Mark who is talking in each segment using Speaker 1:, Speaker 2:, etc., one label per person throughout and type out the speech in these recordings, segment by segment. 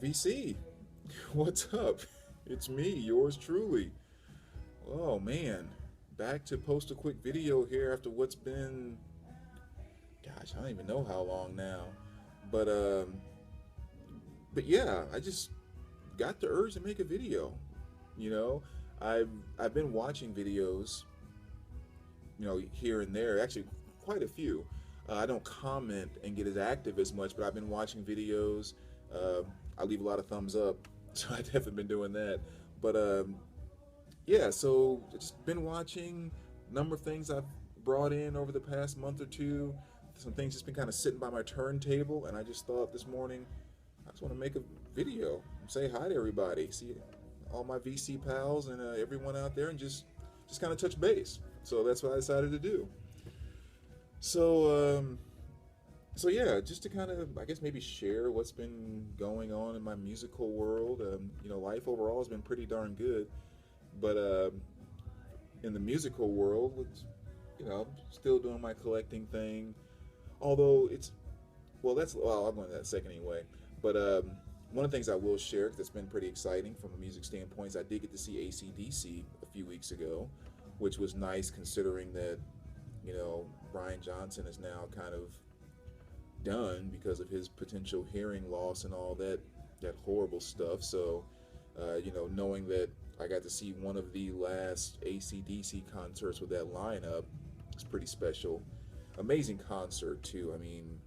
Speaker 1: VC, what's up? It's me, yours truly. Oh man, back to post a quick video here after what's been, gosh, I don't even know how long now. But um, but yeah, I just got the urge to make a video. You know, I've I've been watching videos, here and there. Actually, quite a few. I don't comment and get as active as much, but I've been watching videos. Uh, I leave a lot of thumbs up, so I've definitely been doing that. But yeah, so just been watching a number of things I've brought in over the past month or two. Some things just been kind of sitting by my turntable, and I just thought this morning I just want to make a video, say hi to everybody, see all my VC pals and everyone out there, and just kind of touch base. So that's what I decided to do. So so yeah, just to kind of, I guess, maybe share what's been going on in my musical world. Life overall has been pretty darn good, but in the musical world, still doing my collecting thing. Although it's well, I'll go into that second anyway. But one of the things I will share, because it's been pretty exciting from a music standpoint, is I did get to see AC/DC a few weeks ago, which was nice considering that Brian Johnson is now kind of done because of his potential hearing loss and all that horrible stuff. So, knowing that I got to see one of the last AC/DC concerts with that lineup, it's pretty special. Amazing concert too. I mean,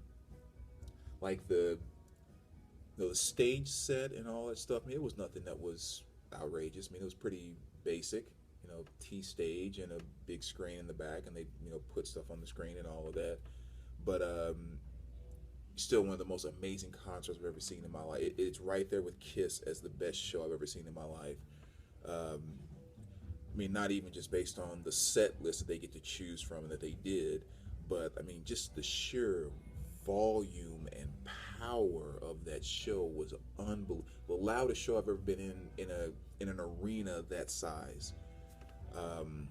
Speaker 1: like the stage set and all that stuff. I mean, it was nothing that was outrageous. I mean, it was pretty basic. T stage and a big screen in the back, and they put stuff on the screen and all of that. But still one of the most amazing concerts I've ever seen in my life. It's right there with Kiss as the best show I've ever seen in my life. Um, I mean, not even just based on the set list that they get to choose from and that they did, but I mean, just the sheer volume and power of that show was unbelievable. The loudest show I've ever been in an arena that size. Um,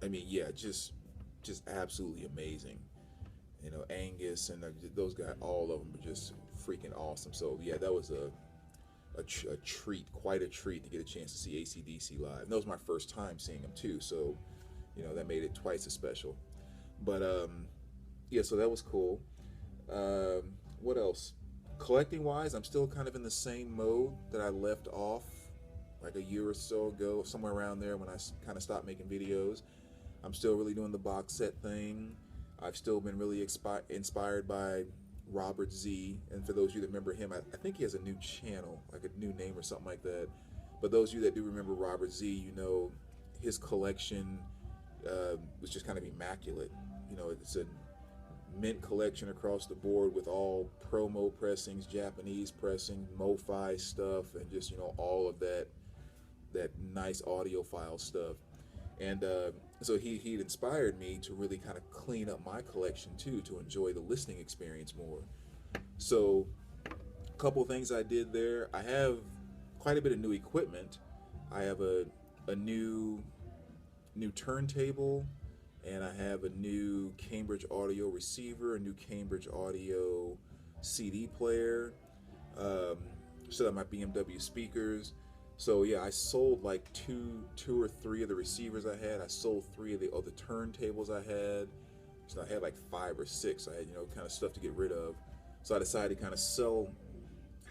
Speaker 1: I mean, yeah, just absolutely amazing. Angus and those guys, all of them are just freaking awesome. So yeah, that was a treat, quite a treat to get a chance to see AC/DC live. And that was my first time seeing them too, so that made it twice as special. But yeah, so that was cool. What else? Collecting wise, I'm still kind of in the same mode that I left off like a year or so ago, somewhere around there when I kind of stopped making videos. I'm still really doing the box set thing. I've still been really inspired by Robert Z. And for those of you that remember him, I think he has a new channel, like a new name or something like that. But those of you that do remember Robert Z, his collection was just kind of immaculate. It's a mint collection across the board with all promo pressings, Japanese pressing, MoFi stuff, and just all of that nice audiophile stuff. And so he'd inspired me to really kind of clean up my collection too, to enjoy the listening experience more. So a couple of things I did there. I have quite a bit of new equipment. I have a new turntable, and I have a new Cambridge audio receiver, a new Cambridge audio CD player, set up my BMW speakers. So yeah, I sold like two or three of the receivers I had. I sold three of the other turntables I had. So I had like five or six. I had kind of stuff to get rid of. So I decided to kind of sell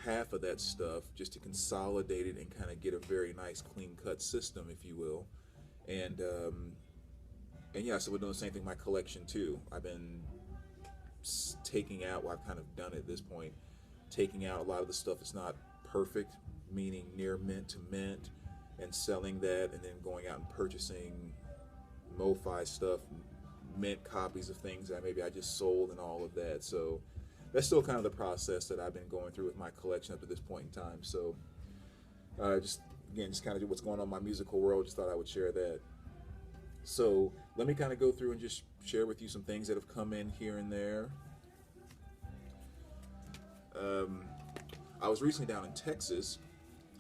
Speaker 1: half of that stuff just to consolidate it and kind of get a very nice clean cut system, if you will. And yeah, so we're doing the same thing with my collection too. I've been taking out, well, I've kind of done it at this point, taking out a lot of the stuff that's not perfect, meaning near mint to mint, and selling that, and then going out and purchasing MoFi stuff, mint copies of things that maybe I just sold and all of that. So that's still kind of the process that I've been going through with my collection up to this point in time. So just kind of what's going on in my musical world. Just thought I would share that. So let me kind of go through and just share with you some things that have come in here and there. I was recently down in Texas.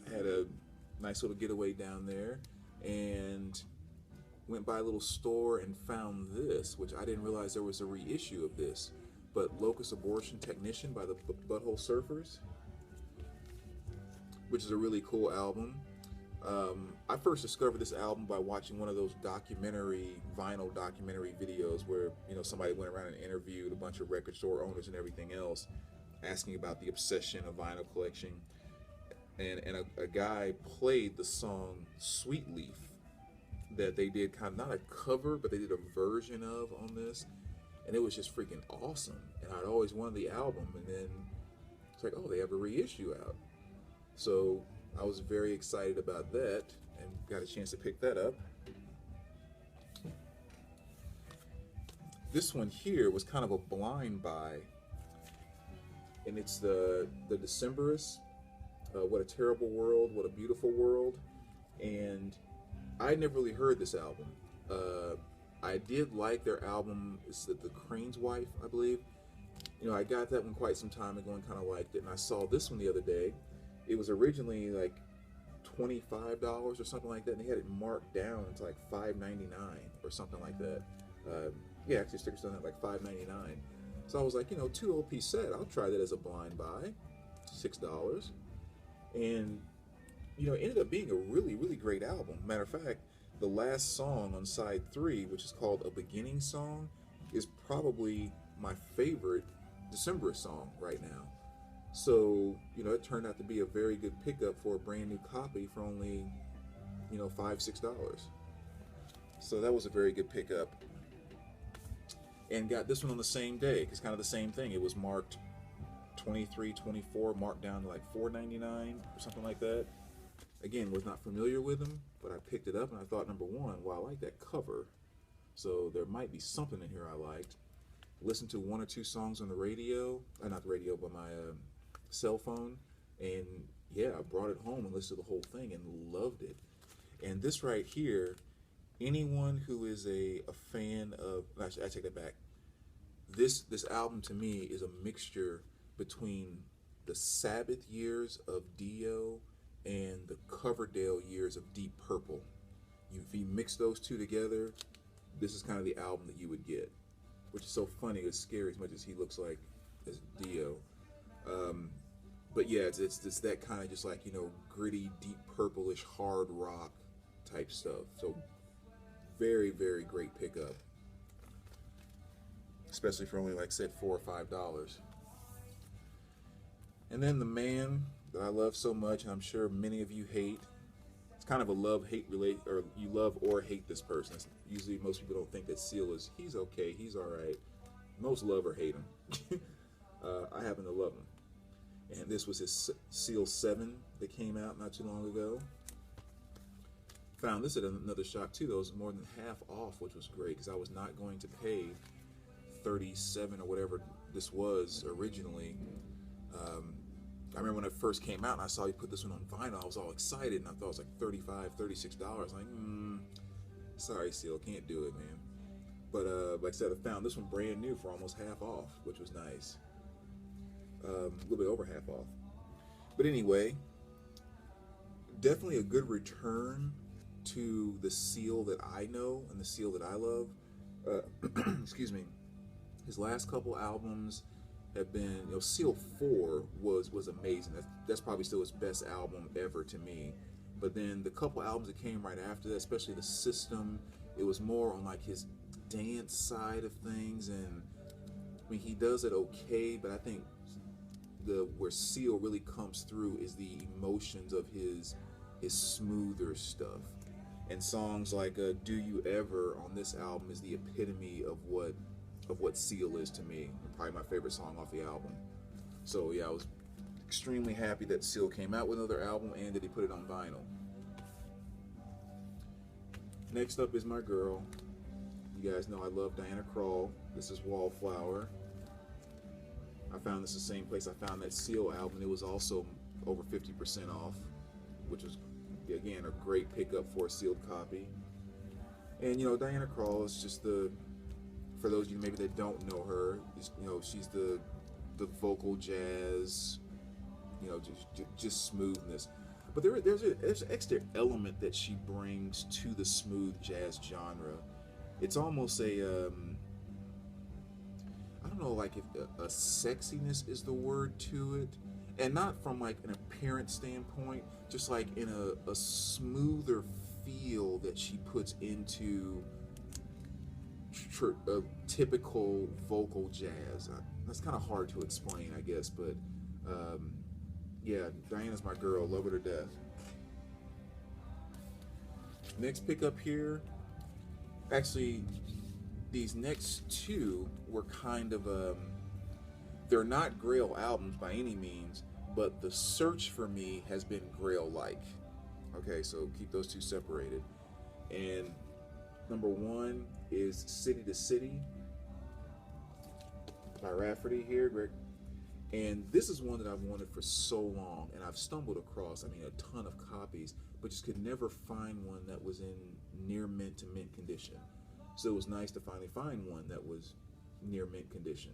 Speaker 1: I had a nice little getaway down there, and went by a little store and found this, which I didn't realize there was a reissue of this. But Locust Abortion Technician by the Butthole Surfers. which is a really cool album. I first discovered this album by watching one of those vinyl documentary videos where, you know, somebody went around and interviewed a bunch of record store owners and everything else, asking about the obsession of vinyl collection. And a guy played the song Sweet Leaf that they did, kind of not a cover, but they did a version of on this. And it was just freaking awesome. And I'd always wanted the album. And then it's like, oh, they have a reissue out. So I was very excited about that and got a chance to pick that up. This one here was kind of a blind buy. And it's the Decemberists. What a Terrible World, What a Beautiful World. And I never really heard this album. I did like their album, it's the Crane's Wife, I believe. You know, I got that one quite some time ago and kind of liked it. And I saw this one the other day. It was originally like $25 or something like that, and they had it marked down to like $5.99 or something like that. Yeah, actually, stickers on that like $5.99. So I was like, you know, 2 LP set. I'll try that as a blind buy, $6. And you know, it ended up being a really, really great album. Matter of fact, the last song on side 3, which is called A Beginning Song, is probably my favorite Decemberist song right now. So, you know, it turned out to be a very good pickup for a brand new copy for only, you know, $5-6. So that was a very good pickup. And got this one on the same day. It's kind of the same thing. It was marked 23, 24, marked down to like $4.99 or something like that. Again, was not familiar with them, but I picked it up and I thought, number one, wow, I like that cover. So there might be something in here I liked. Listened to 1 or 2 songs on the radio, not the radio, but my cell phone. And yeah, I brought it home and listened to the whole thing and loved it. And this right here, anyone who is a fan of, actually, I take that back. This album to me is a mixture between the Sabbath years of Dio and the Coverdale years of Deep Purple. If you mix those two together, this is kind of the album that you would get, which is so funny. It's scary as much as he looks like as Dio. But yeah, it's that kind of just like, you know, gritty, deep purplish, hard rock type stuff. So very, very great pickup, especially for only like said $4 or $5. And then the man that I love so much, and I'm sure many of you hate. It's kind of a love-hate relate, or you love or hate this person. Usually, most people don't think that Seal is. He's okay. He's all right. Most love or hate him. I happen to love him. And this was his Seal 7 that came out not too long ago. Found this at another shop too. Though it was more than half off, which was great because I was not going to pay $37 or whatever this was originally. I remember when it first came out and I saw you put this one on vinyl, I was all excited and I thought it was like $35, $36. Like, sorry, Seal, can't do it, man. But like I said, I found this one brand new for almost half off, which was nice. A little bit over half off. But anyway, definitely a good return to the Seal that I know and the Seal that I love. Excuse me. His last couple albums have been, you know, Seal 4 was amazing. That's probably still his best album ever to me. But then the couple albums that came right after that, especially The System, it was more on like his dance side of things. And I mean, he does it okay, but I think where Seal really comes through is the emotions of his smoother stuff. And songs like Do You Ever on this album is the epitome of what Seal is to me. Probably my favorite song off the album. So yeah, I was extremely happy that Seal came out with another album and that he put it on vinyl. Next up is my girl. You guys know I love Diana Krall. This is Wallflower. I found this the same place I found that Seal album. It was also over 50% off, which was, again, a great pickup for a sealed copy. And, you know, Diana Krall is just for those of you maybe that don't know her, you know, she's the vocal jazz, you know, just smoothness. But there's an extra element that she brings to the smooth jazz genre. It's almost I don't know, like if a sexiness is the word to it. and not from like an appearance standpoint, just like in a smoother feel that she puts into a typical vocal jazz. That's kind of hard to explain, I guess, but um, yeah, Diana's my girl, love her to death. Next pickup here, actually, these next two were kind of they're not Grail albums by any means, but the search for me has been Grail-like. Okay, so keep those two separated. And number one is City to City by Rafferty here, Greg. And this is one that I've wanted for so long, and I've stumbled across, I mean, a ton of copies, but just could never find one that was in near mint to mint condition. So it was nice to finally find one that was near mint condition.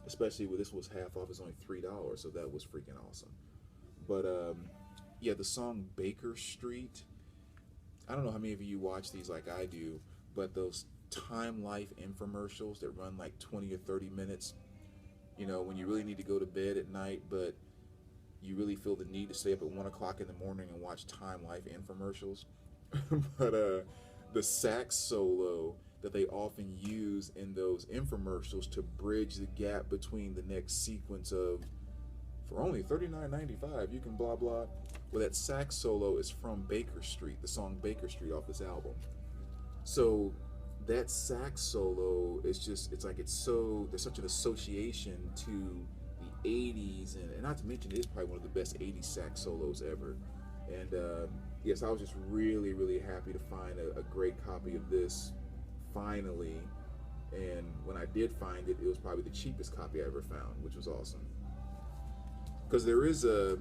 Speaker 1: Especially when this was half off, it's only $3, so that was freaking awesome. But yeah, the song Baker Street, I don't know how many of you watch these like I do, but those Time Life infomercials that run like 20 or 30 minutes, you know, when you really need to go to bed at night, but you really feel the need to stay up at 1 o'clock in the morning and watch Time Life infomercials. But the sax solo that they often use in those infomercials to bridge the gap between the next sequence of, for only $39.95 you can blah blah. Well, that sax solo is from Baker Street, the song Baker Street off this album. So that sax solo is just, it's like, it's so, there's such an association to the 80s, and not to mention it is probably one of the best 80s sax solos ever. And yes, I was just really, really happy to find a great copy of this finally. And when I did find it, it was probably the cheapest copy I ever found, which was awesome. Because there is a,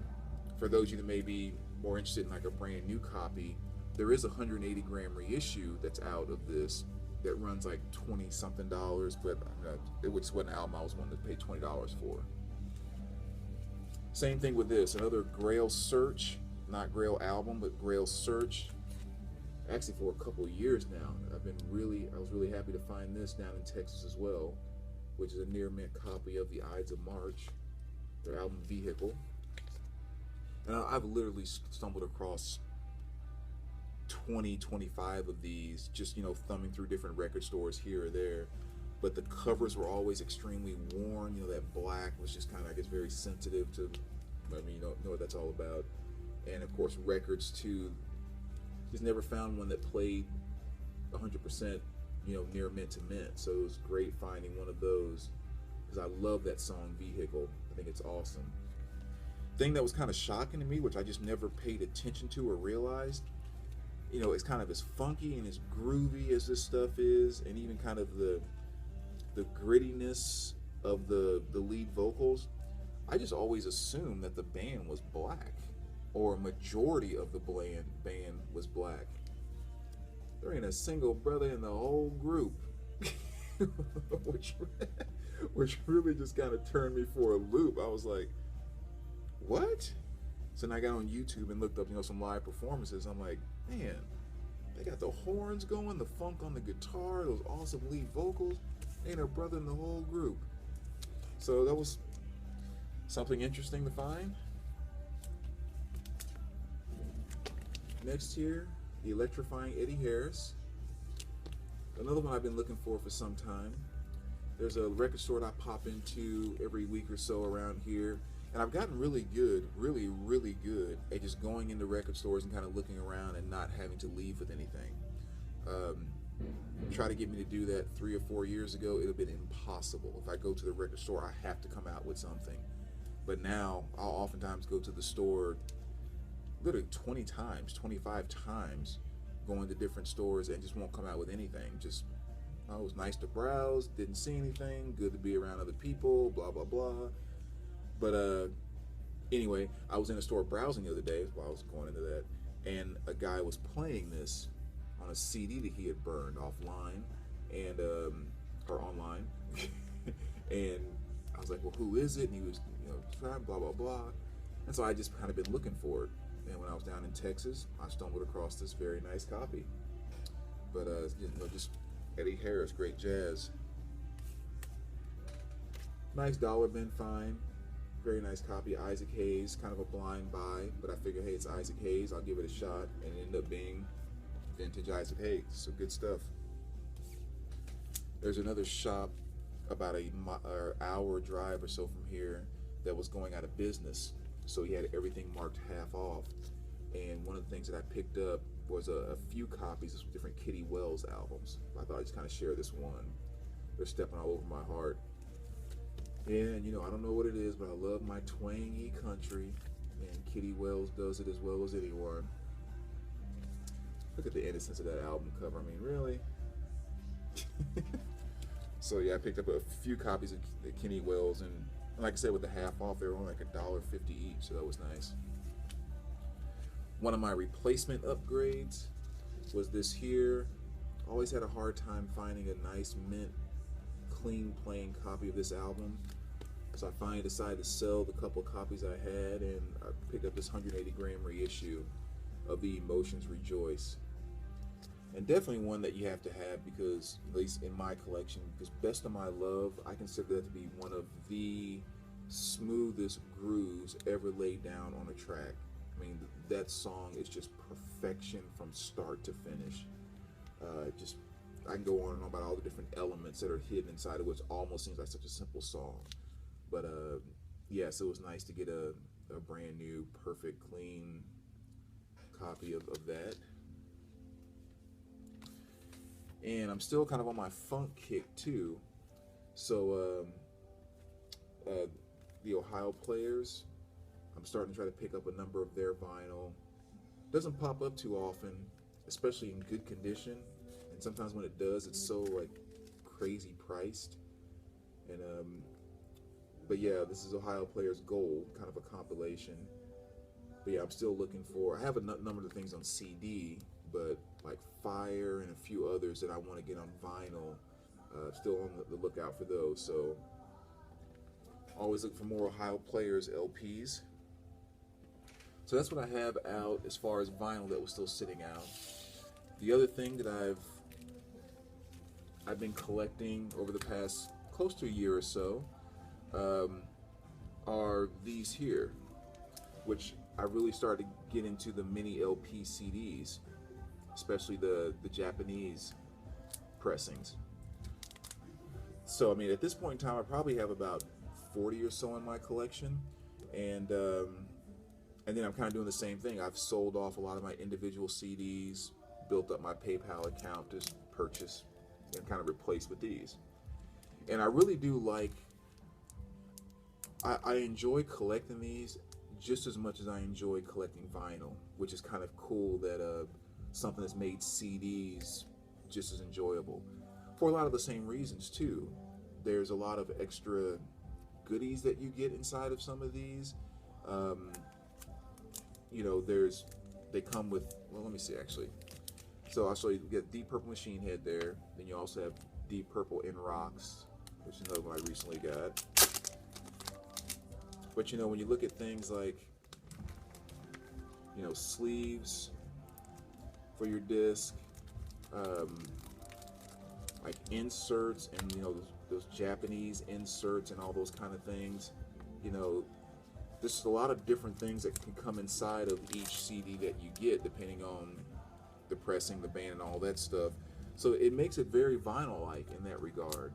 Speaker 1: for those of you that may be more interested in like a brand new copy, there is a 180 gram reissue that's out of this that runs like 20 something dollars, but it was an album I was wanting to pay $20 for. Same thing with this, another Grail search, not Grail album, but Grail search. Actually, for a couple of years now, I was really happy to find this down in Texas as well, which is a near mint copy of the Ides of March, their album Vehicle. And I've literally stumbled across 20, 25 of these, just, you know, thumbing through different record stores here or there. But the covers were always extremely worn. You know, that black was just kind of, I guess, very sensitive to, I mean, you know what that's all about. And of course, records too. Just never found one that played 100%, you know, near mint to mint. So it was great finding one of those, because I love that song Vehicle. I think it's awesome. Thing that was kind of shocking to me, which I just never paid attention to or realized, you know, it's kind of as funky and as groovy as this stuff is, and even kind of the grittiness of the lead vocals, I just always assumed that the band was black, or a majority of the band was black. There ain't a single brother in the whole group, which really just kind of turned me for a loop. I was like, what? So then I got on YouTube and looked up, you know, some live performances. I'm like, man, they got the horns going, the funk on the guitar, those awesome lead vocals. Ain't a brother in the whole group. So that was something interesting to find. Next here, the Electrifying Eddie Harris. Another one I've been looking for some time. There's a record store that I pop into every week or so around here. And I've gotten really good, really, really good at just going into record stores and kind of looking around and not having to leave with anything. Try to get me to do that 3 or 4 years ago, it would have been impossible. If I go to the record store, I have to come out with something. But now, I'll oftentimes go to the store literally 20 times, 25 times, going to different stores and just won't come out with anything. Just, oh, it was nice to browse, didn't see anything, good to be around other people, blah, blah, blah. But anyway, I was in a store browsing the other day while I was going into that, and a guy was playing this on a CD that he had burned offline, and or online. And I was like, well, who is it? And he was, you know, blah, blah, blah. And so I just kind of been looking for it. And when I was down in Texas, I stumbled across this very nice copy. But, you know, just Eddie Harris, great jazz. Nice dollar bin find. Very nice copy. Isaac Hayes, kind of a blind buy, but I figured, hey, it's Isaac Hayes, I'll give it a shot, and it ended up being vintage Isaac Hayes. So good stuff. There's another shop about a hour drive or so from here that was going out of business, so he had everything marked half off. And one of the things that I picked up was a few copies of different Kitty Wells albums. I thought I'd just kind of share this one. They're stepping all over my heart. And you know, I don't know what it is, but I love my twangy country, and Kitty Wells does it as well as anyone. Look at the innocence of that album cover. I mean, really? So yeah, I picked up a few copies of Kenny Wells, and like I said, with the half off, they were only like $1.50 each, so that was nice. One of my replacement upgrades was this here. Always had a hard time finding a nice mint, clean, plain copy of this album, so I finally decided to sell the couple copies I had, and I picked up this 180 gram reissue of the Emotions Rejoice. And definitely one that you have to have, because, at least in my collection, because Best of My Love, I consider that to be one of the smoothest grooves ever laid down on a track. I mean, that song is just perfection from start to finish. I can go on and on about all the different elements that are hidden inside of which almost seems like such a simple song. But yes, it was nice to get a brand new, perfect, clean copy of that. And I'm still kind of on my funk kick too. So the Ohio Players, I'm starting to try to pick up a number of their vinyl. Doesn't pop up too often, especially in good condition. And sometimes when it does, it's so like crazy priced. And but yeah, this is Ohio Players Gold, kind of a compilation. But yeah, I'm still looking for, I have a number of things on CD, but like Fire and a few others that I want to get on vinyl. Still on the lookout for those. So always look for more Ohio Players LPs. So that's what I have out as far as vinyl that was still sitting out. The other thing that I've been collecting over the past close to a year or so are these here, which I really started to get into the mini LP CDs, especially the Japanese pressings. So I mean, at this point in time, I probably have about 40 or so in my collection, and then I'm kind of doing the same thing. I've sold off a lot of my individual CDs, built up my PayPal account to purchase and kind of replace with these. And I really do like, I enjoy collecting these just as much as I enjoy collecting vinyl, which is kind of cool that something that's made CDs just as enjoyable. For a lot of the same reasons too. There's a lot of extra goodies that you get inside of some of these. You know, they come with, well, let me see actually. So I'll show you, you get Deep Purple Machine Head there. Then you also have Deep Purple in Rocks, which is another one I recently got. But you know, when you look at things like, you know, sleeves for your disc, like inserts, and you know, those Japanese inserts and all those kind of things, you know, there's a lot of different things that can come inside of each CD that you get, depending on the pressing, the band, and all that stuff. So it makes it very vinyl-like in that regard.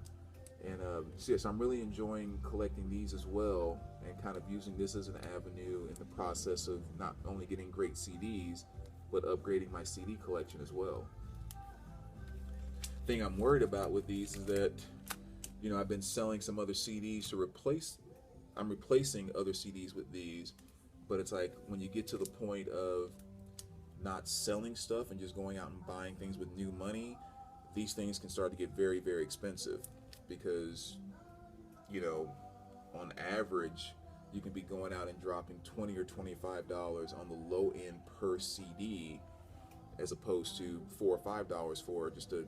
Speaker 1: And so yes, I'm really enjoying collecting these as well, and kind of using this as an avenue in the process of not only getting great CDs, but upgrading my CD collection as well. Thing I'm worried about with these is that, you know, I've been selling some other CDs to replace, I'm replacing other CDs with these, but it's like when you get to the point of not selling stuff and just going out and buying things with new money, these things can start to get very, very expensive, because, you know, on average, you can be going out and dropping $20 or $25 on the low end per CD, as opposed to $4 or $5 for just a,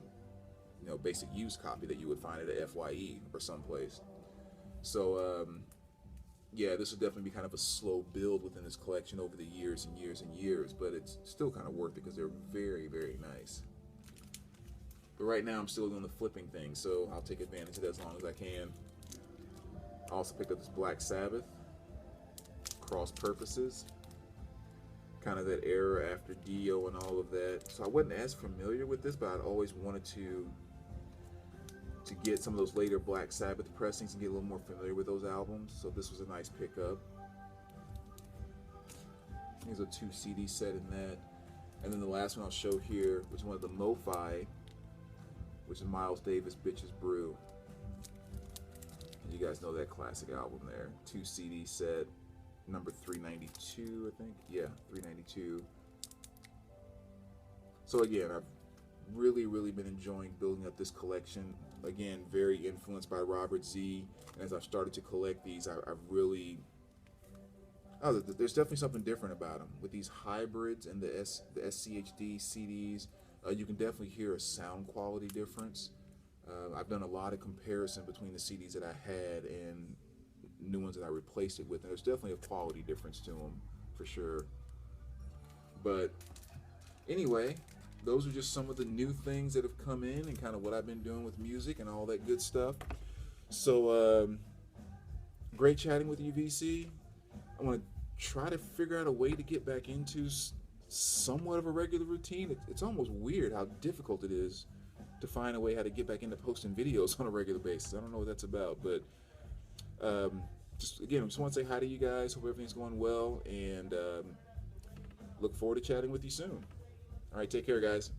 Speaker 1: you know, basic used copy that you would find at a FYE or someplace. So yeah, this will definitely be kind of a slow build within this collection over the years and years and years, but it's still kind of worth it because they're very, very nice. But right now I'm still doing the flipping thing, so I'll take advantage of that as long as I can. I also picked up this Black Sabbath. cross purposes, kind of that era after Dio and all of that. So I wasn't as familiar with this, but I'd always wanted to get some of those later Black Sabbath pressings and get a little more familiar with those albums. So this was a nice pickup. Here's a 2 CD set in that. And then the last one I'll show here, which is one of the Lo-Fi, which is Miles Davis, Bitches Brew. And you guys know that classic album there. 2 CD set, number 392, I think. Yeah, 392. So again, I've really been enjoying building up this collection. Again, very influenced by Robert Z. And as I've started to collect these, I've really... Oh, there's definitely something different about them. With these hybrids and the SCHD CDs, you can definitely hear a sound quality difference. I've done a lot of comparison between the CDs that I had and new ones that I replaced it with, and there's definitely a quality difference to them, for sure. But anyway, those are just some of the new things that have come in and kind of what I've been doing with music and all that good stuff. So, great chatting with you, VC. I want to try to figure out a way to get back into somewhat of a regular routine. It's almost weird how difficult it is to find a way how to get back into posting videos on a regular basis. I don't know what that's about, but just want to say hi to you guys. Hope everything's going well, and look forward to chatting with you soon. All right, take care, guys.